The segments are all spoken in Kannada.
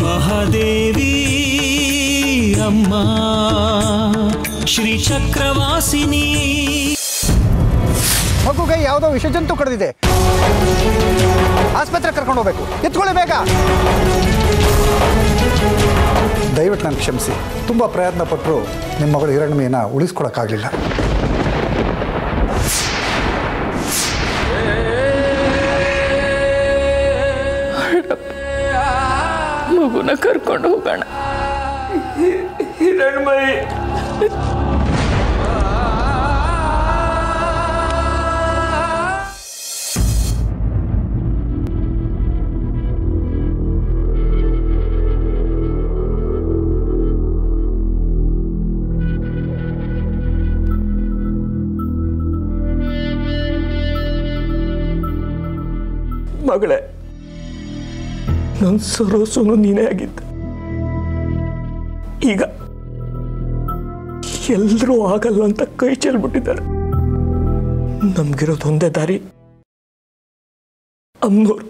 ಮಹಾದೇವಿ ಅಮ್ಮ ಶ್ರೀ ಚಕ್ರವಾಸಿನಿ. ಮಗುಗೆ ಯಾವುದೋ ವಿಷಜಂತು ಕಡಿದಿದೆ, ಆಸ್ಪತ್ರೆ ಕರ್ಕೊಂಡು ಹೋಗ್ಬೇಕು, ಎತ್ಕೊಳ್ಳಿ ಬೇಗ. ದಯವಿಟ್ಟು ನಾನು ಕ್ಷಮಿಸಿ. ತುಂಬ ಪ್ರಯತ್ನ ಪಟ್ಟರು ನಿಮ್ಮ ಮಗಳು ಹಿರಣ್ಮಯಿನ ಉಳಿಸ್ಕೊಳಕ್ಕಾಗಲಿಲ್ಲ. ಮಗುನ ಕರ್ಕೊಂಡು ಹೋಗೋಣ. ಹಿರಣ್ಮಯಿ ಮಗಳೇ, ನನ್ನ ಸರೋಸನು ನೀನೇ ಆಗಿದ್ದ. ಈಗ ಎಲ್ಲರೂ ಆಗಲ್ಲ ಅಂತ ಕೈ ಚೆಲ್ಬಿಟ್ಟಿದ್ದಾರೆ. ನಮ್ಗಿರೋದು ಒಂದೇ ದಾರಿ, ಅಮ್ನೂರು.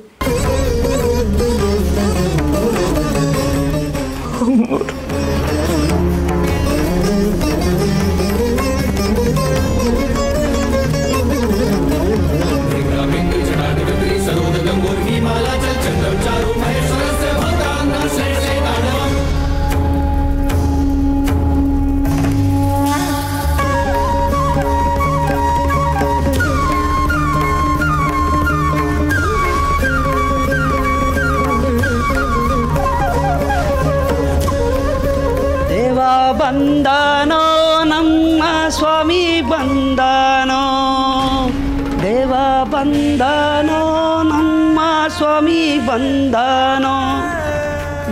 ಬಂದಾನೋ ನಮ್ಮ ಸ್ವಾಮಿ ಬಂದಾನೋ, ದೇವ ಬಂದಾನೋ ನಮ್ಮ ಸ್ವಾಮಿ ಬಂದಾನೋ,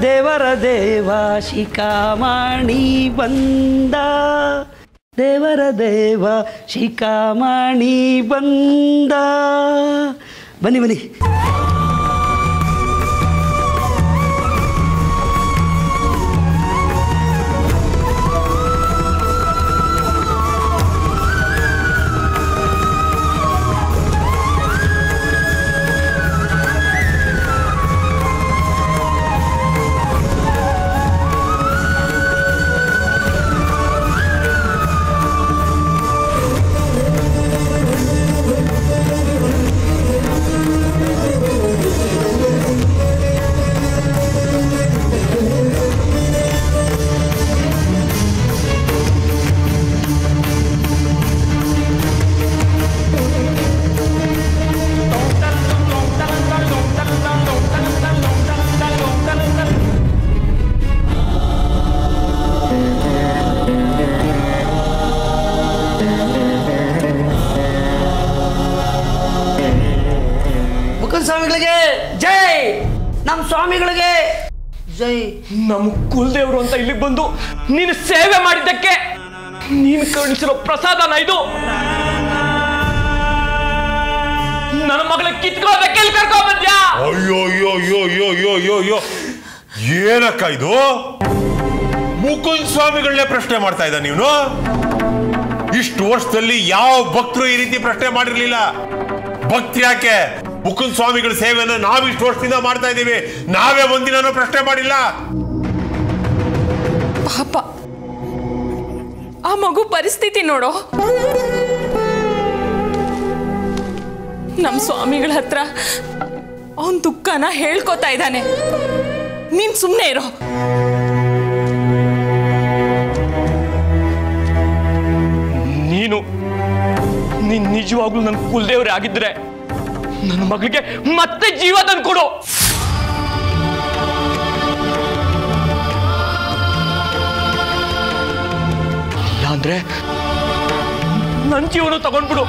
ದೇವರ ದೇವ ಶಿಖಾಮಣಿ ಬಂದ, ದೇವರ ದೇವ ಶಿಖಾಮಣಿ ಬಂದ. ಬನ್ನಿ ಬನ್ನಿ. ಸ್ವಾಮಿಗಳಿಗೆ ಜೈ, ನಮ್ಮ ಸ್ವಾಮಿಗಳಿಗೆ ಜೈ. ನಮ್ಮ ಕುಲದೇವರು ಅಂತ ಇಲ್ಲಿಗೆ ಬಂದು ನೀನು ಸೇವೆ ಮಾಡಿದ್ದಕ್ಕೆ ನೀನು ಕರುಣಿಸಿರೋ ಪ್ರಸಾದನ ಇದು. ನನ್ನ ಮಗಳ ಕಿತ್ಕೋದಕ್ಕೆ ಕರ್ಕೊಂಡ್ ಬಂದ್ಯಾ? ಅಯ್ಯೋ ಅಯ್ಯೋ ಅಯ್ಯೋ ಅಯ್ಯೋ ಅಯ್ಯೋ ಅಯ್ಯೋ ಅಯ್ಯೋ, ಏನಕ್ಕ ಇದು? ಮುಕುಂದ ಸ್ವಾಮಿಗಳನ್ನೇ ಪ್ರಶ್ನೆ ಮಾಡ್ತಾ ಇದ್ದ ನೀನು? ಇಷ್ಟು ವರ್ಷದಲ್ಲಿ ಯಾವ ಭಕ್ತರು ಈ ರೀತಿ ಪ್ರಶ್ನೆ ಮಾಡಿರ್ಲಿಲ್ಲ. ಭಕ್ತಿ ಯಾಕೆ? ಮುಕುಂದ ಸ್ವಾಮಿಗಳ ಸೇವೆಯನ್ನು ನಾವಿಷ್ಟು ವರ್ಷದಿಂದ ಮಾಡ್ತಾ ಇದ್ದೀವಿ, ನಾವೇ ಒಂದಿನ ಪ್ರಶ್ನೆ ಮಾಡಿಲ್ಲ. ಪಾಪ ಆ ಮಗು ಪರಿಸ್ಥಿತಿ ನೋಡೋ. ನಮ್ಮ ಸ್ವಾಮಿಗಳ ಹತ್ರ ಅವನ್ ದುಃಖನ ಹೇಳ್ಕೊತಾ ಇದ್ದಾನೆ. ನೀನ್ ಸುಮ್ಮನೆ ಇರೋ. ನೀನು ನಿಜವಾಗ್ಲೂ ನನ್ನ ಕುಲದೇವ್ರೆ ಆಗಿದ್ರೆ ನನ್ನ ಮಗಳಿಗೆ ಮತ್ತೆ ಜೀವ ತಂದ್ಕೊಡು. ಇಲ್ಲಾಂದ್ರೆ ನನ್ನ ಜೀವನ ತಗೊಂಡ್ಬಿಡು.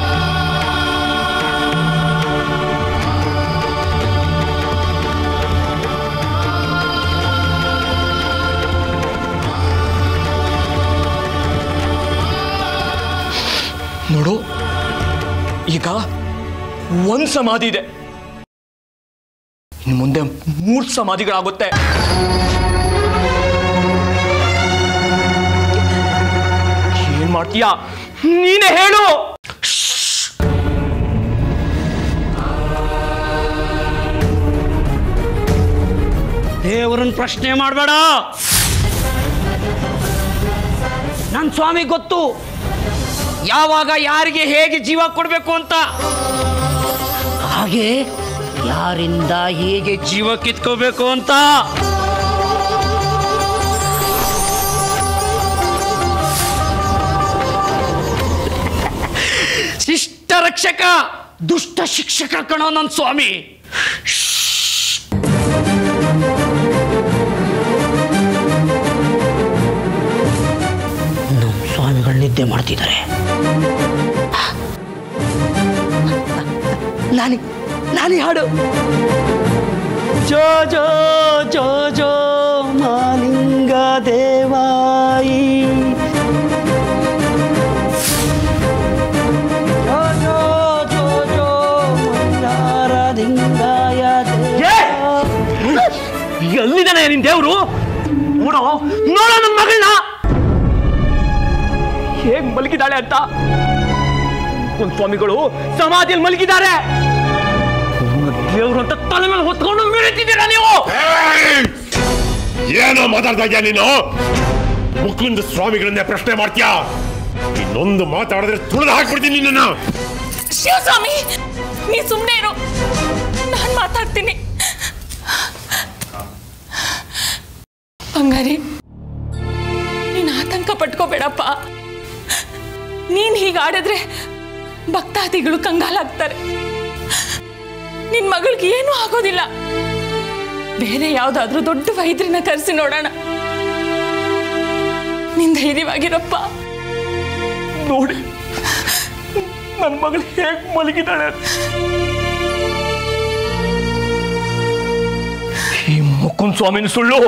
ನೋಡು, ಈಗ ಒಂದ್ ಸಮಾಧಿ ಇದೆ, ಇನ್ನು ಮುಂದೆ 3 ಸಮಾಧಿಗಳಾಗುತ್ತೆ. ಏನ್ ಮಾಡ್ತೀಯಾ ನೀನೇ ಹೇಳು. ದೇವರನ್ನ ಪ್ರಶ್ನೆ ಮಾಡಬೇಡ. ನನ್ನ ಸ್ವಾಮಿ ಗೊತ್ತು ಯಾವಾಗ ಯಾರಿಗೆ ಹೇಗೆ ಜೀವ ಕೊಡಬೇಕು ಅಂತ, ಹಾಗೆ ಯಾರಿಂದ ಹೇಗೆ ಜೀವ ಕಿತ್ಕೋಬೇಕು ಅಂತ. ಶಿಷ್ಟ ರಕ್ಷಕ ದುಷ್ಟ ಶಿಕ್ಷಕ ಕಣೋ ನನ್ನ ಸ್ವಾಮಿ. ನಮ್ಮ ಸ್ವಾಮಿಗಳು ನಿದ್ದೆ ಮಾಡ್ತಿದ್ದಾರೆ. ನಾನೇ ಹಾಡು. ಜೋ ಜೋ ಜೋ ಜೋ ಮಾಲಿಂಗ ದೇವಾಯಿ, ಜೋ ಜೋ ಜೋ ಜೋ ಮಂದಾರಲಿಂಗಾಯ. ಎಲ್ಲಿದ್ದಾನೆ ನಿನ್ ದೇವ್ರು? ನೋಡೋ ನೋಡೋ ನನ್ನ ಮಗಳನ್ನ ಹೇಗ್ ಮಲಗಿದ್ದಾಳೆ ಅಂತ. ನನ್ನ ಸ್ವಾಮಿಗಳು ಸಮಾಧಿಯಲ್ಲಿ ಮಲಗಿದ್ದಾರೆ. ದೇವ್ರು ಅಂತ ತಲೆ ಮೇಲೆ ಹೊತ್ಕೊಂಡು ಮಿಡಿತಿದ್ದೀರಾ ನೀವು? ಏನೋ ಮಾತಾಡ್ತಾ ಇದ್ಯಾ ನೀನು? ಮುಕುಂದ ಸ್ವಾಮಿಗಳನ್ನೇ ಪ್ರಶ್ನೆ ಮಾಡ್ತೀಯಾ? ಇನ್ನೊಂದು ಮಾತಾಡಿದ್ರೆ ತುಳಿದು ಹಾಕ್ಬಿಡ್ತೀನಿ ನಿನ್ನ. ಶಿವಸ್ವಾಮಿ, ನೀ ಸುಮ್ಮನೆ ಇರು, ನಾನು ಮಾತಾಡ್ತೀನಿ. ಬಂಗಾರಿ, ನೀನು ಆತಂಕ ಪಟ್ಕೋಬೇಡಪ್ಪ. ನೀನ್ ಹೀಗಾಡಿದ್ರೆ ಭಕ್ತಾದಿಗಳು ಕಂಗಾಲಾಗ್ತಾರೆ. ನಿನ್ ಮಗಳಿಗೆ ಏನೂ ಆಗೋದಿಲ್ಲ. ಬೇರೆ ಯಾವ್ದಾದ್ರೂ ದೊಡ್ಡ ವೈದ್ಯರನ್ನ ಕರೆಸಿ ನೋಡೋಣ. ನೀನ್ ಧೈರ್ಯವಾಗಿರಪ್ಪ. ನೋಡಿ ನನ್ನ ಮಗಳು ಹೇಗ್ ಮಲಗಿದ್ದಾಳೆ. ಈ ಮುಕುಂದ ಸ್ವಾಮಿನ ಸುಳ್ಳು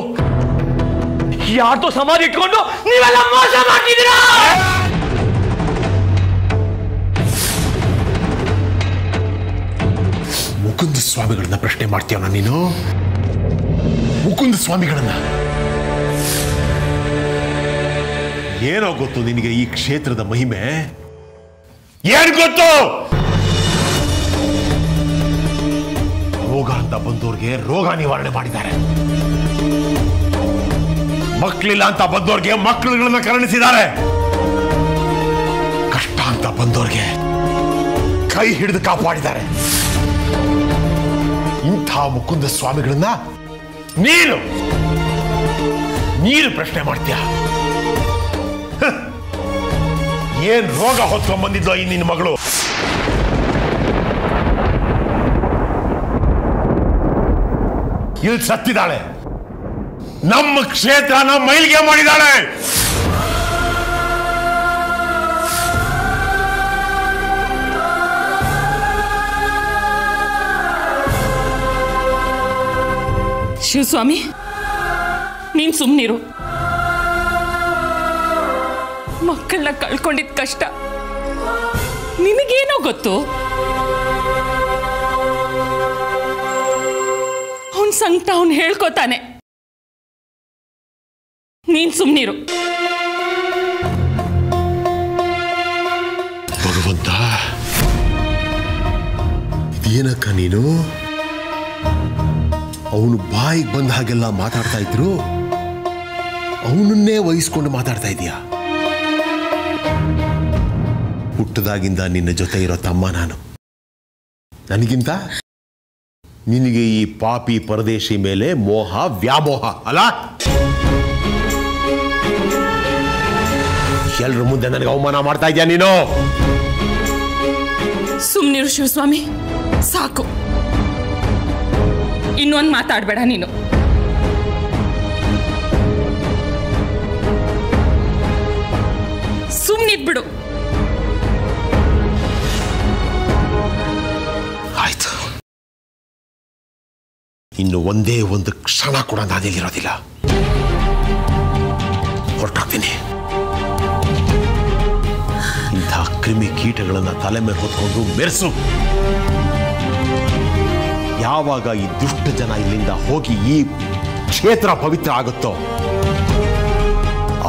ಯಾರ್ದೋ ಸಮಾಧಿ ಇಟ್ಕೊಂಡು ನೀವೆಲ್ಲ ಮೋಸ ಮಾಡ್ತಿದ್ದೀರಾ. ಮುಕುಂದ ಸ್ವಾಮಿಗಳನ್ನ ಪ್ರಶ್ನೆ ಮಾಡ್ತೀಯವ ನೀನು? ಮುಕುಂದ ಸ್ವಾಮಿಗಳನ್ನ ಏನೋ ಗೊತ್ತು ನಿನಗೆ ಈ ಕ್ಷೇತ್ರದ ಮಹಿಮೆ? ಏನ್ ಗೊತ್ತು? ರೋಗ ಅಂತ ಬಂದೋರ್ಗೆ ರೋಗ ನಿವಾರಣೆ ಮಾಡಿದ್ದಾರೆ. ಮಕ್ಕಳಿಲ್ಲ ಅಂತ ಬಂದೋರ್ಗೆ ಮಕ್ಕಳುಗಳನ್ನ ಕರುಣಿಸಿದ್ದಾರೆ. ಕಷ್ಟ ಅಂತ ಬಂದೋರ್ಗೆ ಕೈ ಹಿಡಿದು ಕಾಪಾಡಿದ್ದಾರೆ. ಇಂಥ ಮುಕುಂದ ಸ್ವಾಮಿಗಳನ್ನ ನೀನು ಪ್ರಶ್ನೆ ಮಾಡ್ತೀಯ? ಏನ್ ರೋಗ ಹೊತ್ಕೊಂಡ್ ಬಂದಿದ್ಲೋ ಈ ನಿನ್ನ ಮಗಳು? ಇಲ್ಲಿ ಸತ್ತಿದ್ದಾಳೆ. ನಮ್ಮ ಕ್ಷೇತ್ರನ ಮೈಲಿಗೆ ಮಾಡಿದ್ದಾಳೆ. ಶಿವಸ್ವಾಮಿ, ನೀನ್ ಸುಮ್ಮನಿರು. ಮಕ್ಕಳನ್ನ ಕಳ್ಕೊಂಡಿದ್ ಕಷ್ಟ ನಿನಗೇನೋ ಗೊತ್ತು. ಅವನ್ ಸಂಕಟ ಅವನ್ ಹೇಳ್ಕೊತಾನೆ. ನೀನ್ ಸುಮ್ಮನಿರು. ಭಗವಂತ, ಇದೇನಕ್ಕ ನೀನು? ಅವನು ಬಾಯಿಗೆ ಬಂದ ಹಾಗೆಲ್ಲ ಮಾತಾಡ್ತಾ ಇದ್ರು, ಅವನನ್ನೇ ವಹಿಸ್ಕೊಂಡು ಮಾತಾಡ್ತಾ ಇದೀಯ. ಹುಟ್ಟದಾಗಿಂದ ನಿನ್ನ ಜೊತೆ ಇರೋ ತಮ್ಮ ನಾನು. ನನಗಿಂತ ನಿನಗೆ ಈ ಪಾಪಿ ಪರದೇಶಿ ಮೇಲೆ ಮೋಹ ವ್ಯಾಮೋಹ ಅಲ್ಲ? ಎಲ್ರ ಮುಂದೆ ನನಗೆ ಅವಮಾನ ಮಾಡ್ತಾ ಇದೀಯ ನೀನು. ಸುಮ್ನಿರು ಶಿವಸ್ವಾಮಿ, ಸಾಕು. ಇನ್ನೊಂದು ಮಾತಾಡ್ಬೇಡ ನೀನು. ಸುಮ್ನಿದ್ಬಿಡು. ಆಯ್ತು, ಇನ್ನು ಒಂದೇ ಒಂದು ಕ್ಷಣ ಕೂಡ ನಾನಿಲ್ಲಿರೋದಿಲ್ಲ. ಹೊರಟಾಗ್ತೀನಿ. ಇಂಥ ಕ್ರಿಮಿ ಕೀಟಗಳನ್ನ ತಲೆ ಮೇಲೆ ಹೊತ್ಕೊಂಡು ಮೆರೆಸು. ಯಾವಾಗ ಈ ದುಷ್ಟ ಜನ ಇಲ್ಲಿಂದ ಹೋಗಿ ಈ ಕ್ಷೇತ್ರ ಪವಿತ್ರ ಆಗುತ್ತೋ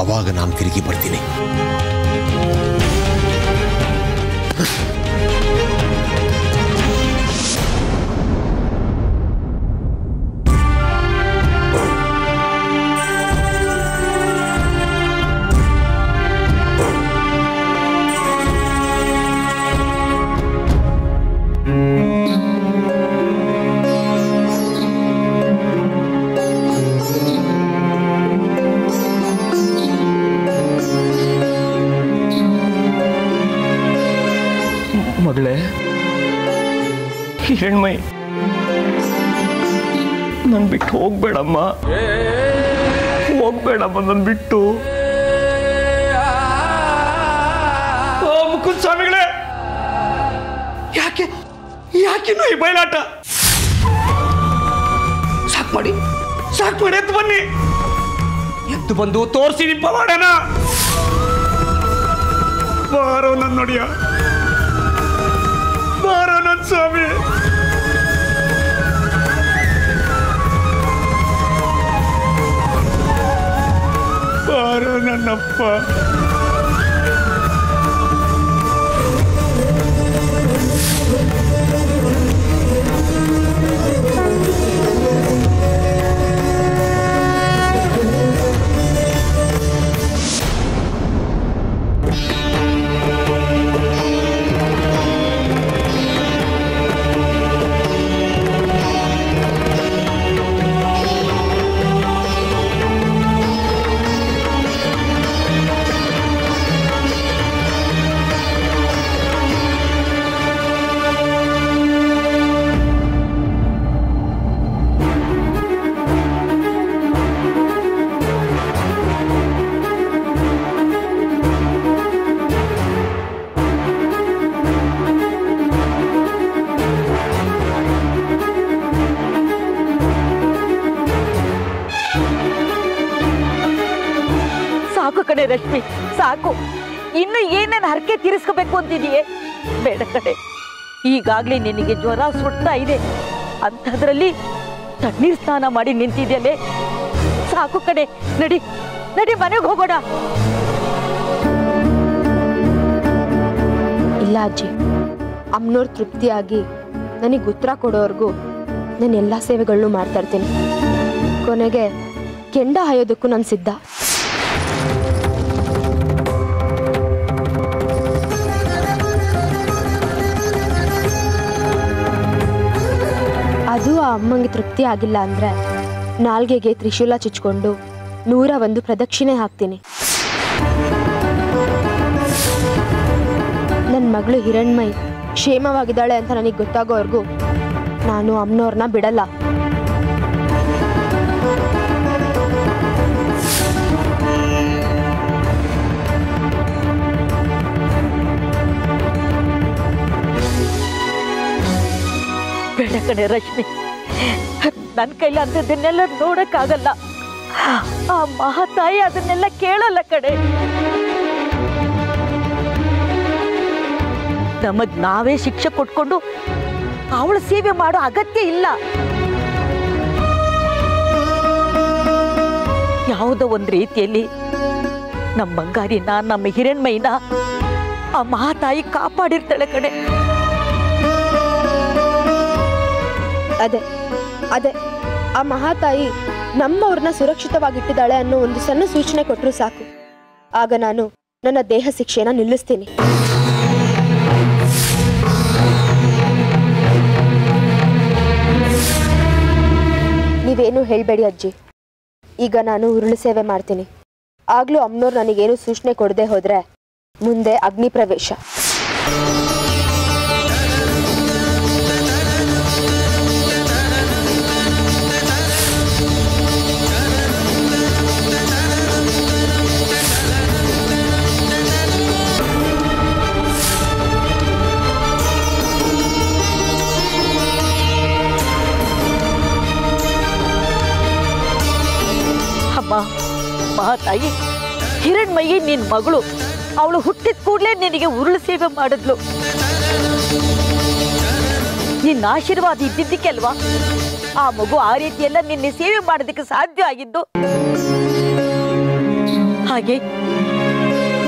ಆವಾಗ ನಾನು ತಿರುಗಿ ಬರ್ತೀನಿ. ಹಿರಣ್ಮಯಿ, ನನ್ ಬಿಟ್ಟು ಹೋಗ್ಬೇಡಮ್ಮ, ಹೋಗ್ಬೇಡಮ್ಮ ನನ್ ಬಿಟ್ಟು. ಓ ಮುಕುಂದ ಸ್ವಾಮಿಗಳೇ, ಯಾಕಿನ್ನು ಈ ಬಯಲಾಟ? ಸಾಕ್ ಮಾಡಿ ಎದ್ದು ಬನ್ನಿ, ಎದ್ದು ಬಂದು ತೋರಿಸಿ ನಿಮ್ಮ ಪವಾಡನ. ಬಾರೋ ನನ್ನ ನೋಡಿಯ, ಬಾರೋ ನನ್ನ ಸ್ವಾಮಿ. ಬಾರೋ ನನ್ನಪ್ಪ. ಸಾಕು ಕಡೆ ರಶ್ಮಿ, ಸಾಕು. ಇನ್ನು ಏನೇನು ಹರಕೆ ತೀರಿಸ್ಕೋಬೇಕು ಅಂತಿದೀಯೇ? ಬೇಡ ಕಡೆ, ಈಗಾಗ್ಲೇ ನಿನಗೆ ಜ್ವರ ಸುಡ್ತಾ ಇದೆ, ಅಂಥದ್ರಲ್ಲಿ ತಣ್ಣೀರ್ ಸ್ನಾನ ಮಾಡಿ ನಿಂತಿದ್ಯಲ್ಲೇ. ಸಾಕು ಕಡೆ, ನಡಿ ನಡಿ ಮನೆಗೆ ಹೋಗೋಣ. ಇಲ್ಲ ಅಜ್ಜಿ, ಅಮ್ಮನವ್ರು ತೃಪ್ತಿಯಾಗಿ ನನಗೆ ಉತ್ತರ ಕೊಡೋವರೆಗೂ ನಾನು ಎಲ್ಲ ಸೇವೆಗಳನ್ನೂ ಮಾಡ್ತಾ ಇರ್ತೀನಿ. ಕೊನೆಗೆ ಕೆಂಡ ಹಾಯೋದಕ್ಕೂ ನಾನು ಸಿದ್ಧ. ಅದು ಆ ಅಮ್ಮಂಗೆ ತೃಪ್ತಿ ಆಗಿಲ್ಲ ಅಂದರೆ ನಾಲ್ಗೆಗೆ ತ್ರಿಶೂಲ ಚುಚ್ಕೊಂಡು 101 ಪ್ರದಕ್ಷಿಣೆ ಹಾಕ್ತೀನಿ. ನನ್ನ ಮಗಳು ಹಿರಣ್ಮಯಿ ಕ್ಷೇಮವಾಗಿದ್ದಾಳೆ ಅಂತ ನನಗೆ ಗೊತ್ತಾಗೋವರೆಗೂ ನಾನು ಅಮ್ಮನವ್ರನ್ನ ಬಿಡಲ್ಲ. ಬೇಡ ಕಡೆ ರಶ್ಮಿ, ನನ್ನ ಕೈಲಿ ಅಂಥದ್ದನ್ನೆಲ್ಲ ನೋಡಕ್ಕಾಗಲ್ಲ. ಆ ಮಹಾತಾಯಿ ಅದನ್ನೆಲ್ಲ ಕೇಳಲ್ಲ ಕಡೆ. ನಮಗ್ ನಾವೇ ಶಿಕ್ಷೆ ಕೊಟ್ಕೊಂಡು ಅವಳ ಸೇವೆ ಮಾಡೋ ಅಗತ್ಯ ಇಲ್ಲ. ಯಾವುದೋ ಒಂದು ರೀತಿಯಲ್ಲಿ ನಮ್ಮ ಬಂಗಾರಿನ, ನಮ್ಮ ಹಿರಣ್ಮಯಿನ ಆ ಮಹಾತಾಯಿ ಕಾಪಾಡಿರ್ತಾಳೆ ಕಡೆ. ಅದೇ ಅದೇ ಆ ಮಹಾತಾಯಿ ನಮ್ಮವ್ರನ್ನ ಸುರಕ್ಷಿತವಾಗಿಟ್ಟಿದ್ದಾಳೆ ಅನ್ನೋ ಒಂದು ಸಣ್ಣ ಸೂಚನೆ ಕೊಟ್ಟರು ಸಾಕು. ಆಗ ನಾನು ನನ್ನ ದೇಹ ಶಿಕ್ಷೆನ ನಿಲ್ಲಿಸ್ತೀನಿ. ನೀವೇನು ಹೇಳಬೇಡಿ ಅಜ್ಜಿ. ಈಗ ನಾನು ಉರುಳು ಸೇವೆ ಮಾಡ್ತೀನಿ. ಆಗ್ಲೂ ಅಮ್ಮನವ್ರು ನನಗೇನು ಸೂಚನೆ ಕೊಡದೆ ಹೋದ್ರೆ ಮುಂದೆ ಅಗ್ನಿ ಪ್ರವೇಶ. ಮಹಾತಾಯಿ, ಹಿರಣ್ಮಯಿ ನಿನ್ ಮಗಳು, ಅವಳು ಹುಟ್ಟಿದ ಕೂಡಲೇ ನಿನಗೆ ಉರುಳು ಸೇವೆ ಮಾಡಿದ್ಲು. ನಿನ್ನ ಆಶೀರ್ವಾದ ಇದ್ದಿದ್ದಕ್ಕೆ ಅಲ್ವಾ ಆ ಮಗು ಆ ರೀತಿಯೆಲ್ಲ ನಿನ್ನೆ ಸೇವೆ ಮಾಡೋದಕ್ಕೆ ಸಾಧ್ಯ ಆಗಿದ್ದು. ಹಾಗೆ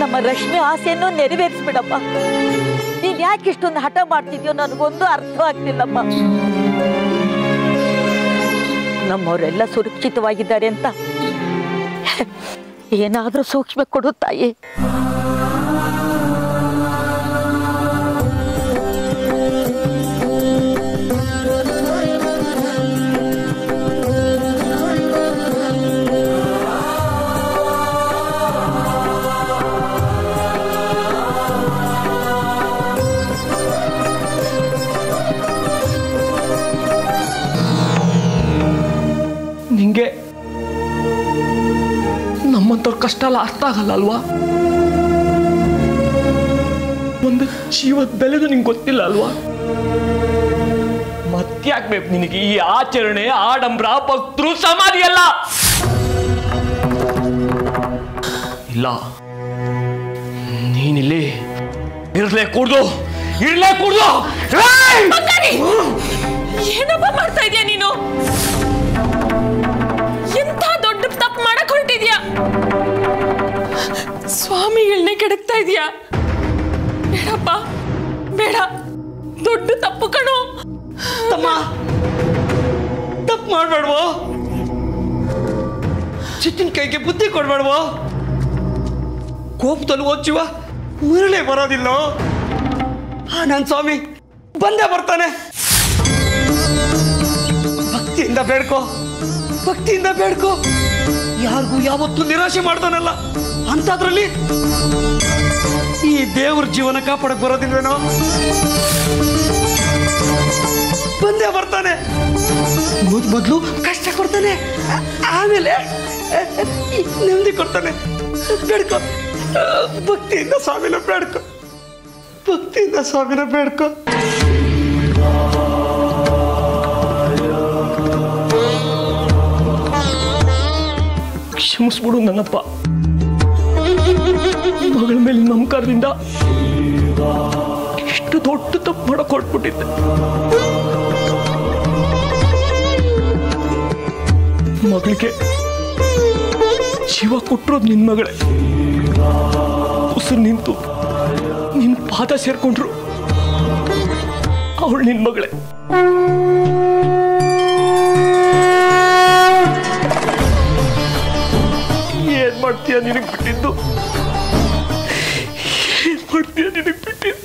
ನಮ್ಮ ರಶ್ಮಿ ಆಸೆಯನ್ನು ನೆರವೇರಿಸ್ಬಿಡಪ್ಪ. ನೀನ್ ಯಾಕೆ ಇಷ್ಟೊಂದು ಹಠ ಮಾಡ್ತಿದ್ಯೋ ನನಗೊಂದು ಅರ್ಥವಾಗ್ತಿಲ್ಲಪ್ಪ. ನಮ್ಮವರೆಲ್ಲ ಸುರಕ್ಷಿತವಾಗಿದ್ದಾರೆ ಅಂತ ಏನಾದ್ರೂ ಸೂಕ್ಷ್ಮ ಕೊಡು ತಾಯಿ. ನಮ್ಮಂತವ್ರ ಕಷ್ಟ ಎಲ್ಲ ಅರ್ಥ ಆಗಲ್ಲ ಅಲ್ವಾ? ಒಂದು ಜೀವದ ಬೆಲೆದು ನಿಂಗೆ ಗೊತ್ತಿಲ್ಲ ಅಲ್ವಾ? ಮತ್ತ್ಯಾಕ್ಬೇಕು ನಿನಗೆ ಈ ಆಚರಣೆ, ಆಡಂಬರ, ಭಕ್ತರು, ಸಮಾಧಿ ಅಲ್ಲ. ಇಲ್ಲ, ನೀನಿಲ್ಲಿ ಇರ್ಲೇ ಕೂಡ್ದು. ಏನಪ್ಪ ಮಾಡ್ತಾ ಇದೀಯ ನೀನು? ಎಂತ ದೊಡ್ಡ ತಪ್ಪು ಮಾಡಕ್ ಹೊರಟಿದ್ಯಾ? ಸ್ವಾಮಿಗಳನ್ನೇ ಕೆಡಕ್ತಾ ಇದೀಯಾ. ಬೇಡಪ್ಪ, ಬೇಡ, ದೊಡ್ಡ ತಪ್ಪು ಕಣೋ. ತಮ್ಮ, ತಪ್ಪು ಮಾಡ್ಬೇಡ್ವೋ. ಚಿಟ್ಟಿನ ಕೈಗೆ ಬುದ್ಧಿ ಕೊಡ್ಬೇಡ್ವೋ. ಕೋಪದಲ್ಲಿ ಓದ್ಜೀವ ಉರುಳೆ ಬರೋದಿಲ್ಲ. ನನ್ನ ಸ್ವಾಮಿ ಬಂದೇ ಬರ್ತಾನೆ. ಭಕ್ತಿಯಿಂದ ಬೇಡ್ಕೋ, ಭಕ್ತಿಯಿಂದ ಬೇಡ್ಕೋ. ಯಾರಿಗೂ ಯಾವತ್ತೂ ನಿರಾಶೆ ಮಾಡ್ತಾನಲ್ಲ, ಅಂಥದ್ರಲ್ಲಿ ಈ ದೇವ್ರ ಜೀವನ ಕಾಪಾಡಕ್ ಬರೋದಿಲ್ವೇನೋ? ಬಂದೇ ಬರ್ತಾನೆ. ಮೊದಲು ಕಷ್ಟ ಕೊಡ್ತಾನೆ, ಆಮೇಲೆ ನೆಮ್ಮದಿ ಕೊಡ್ತಾನೆ. ಬೇಡ್ಕೋ, ಭಕ್ತಿಯಿಂದ ಸ್ವಾಮಿನ ಬೇಡ್ಕೋ, ಭಕ್ತಿಯಿಂದ ಸ್ವಾಮಿನ ಬೇಡ್ಕೋ. ಕ್ಷಮಿಸ್ಬಿಡು ನನ್ನಪ್ಪ. ಮಗಳ ಮೇಲೆ ನಮಸ್ಕಾರದಿಂದ ಇಷ್ಟು ದೊಡ್ಡ ತಪ್ಪು ಮಾಡಕ್ ಹೊರಟ್ಬಿಟ್ಟಿದ್ದೆ. ಮಗಳಿಗೆ ಜೀವ ಕೊಟ್ಟಿರೋದು ನಿನ್ ಮಗಳೇ. ಉಸಿರು ನಿಂತು ನಿನ್ ಪಾದ ಸೇರ್ಕೊಂಡ್ರು ಅವಳು ನಿನ್ ಮಗಳೇ. ಏನ್ ಮಾಡ್ತೀಯ ನಿನಗ್ ಬಿಟ್ಟಿದ್ದು? ಏನ್ ಮಾಡ್ತೀಯ ನಿನಗ್ ಬಿಟ್ಟಿದ್ದು?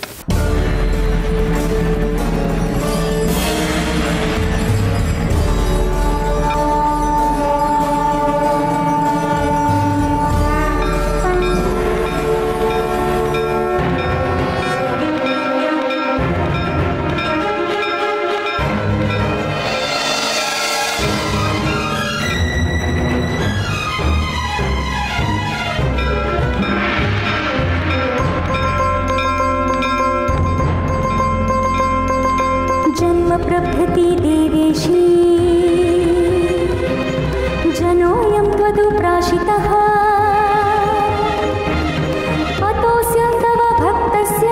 प्रभृति देवेशी जनोऽयं त्वदुप्राशितः अतोऽस्य तव भक्तस्य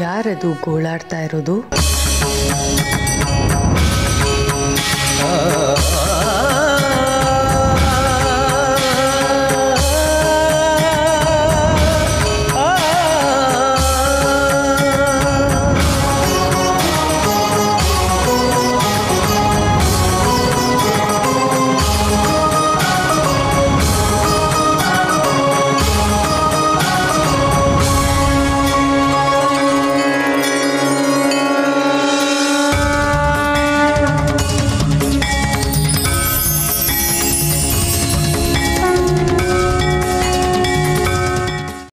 ಯಾರದು ಗೋಳಾಡ್ತಾ ಇರೋದು?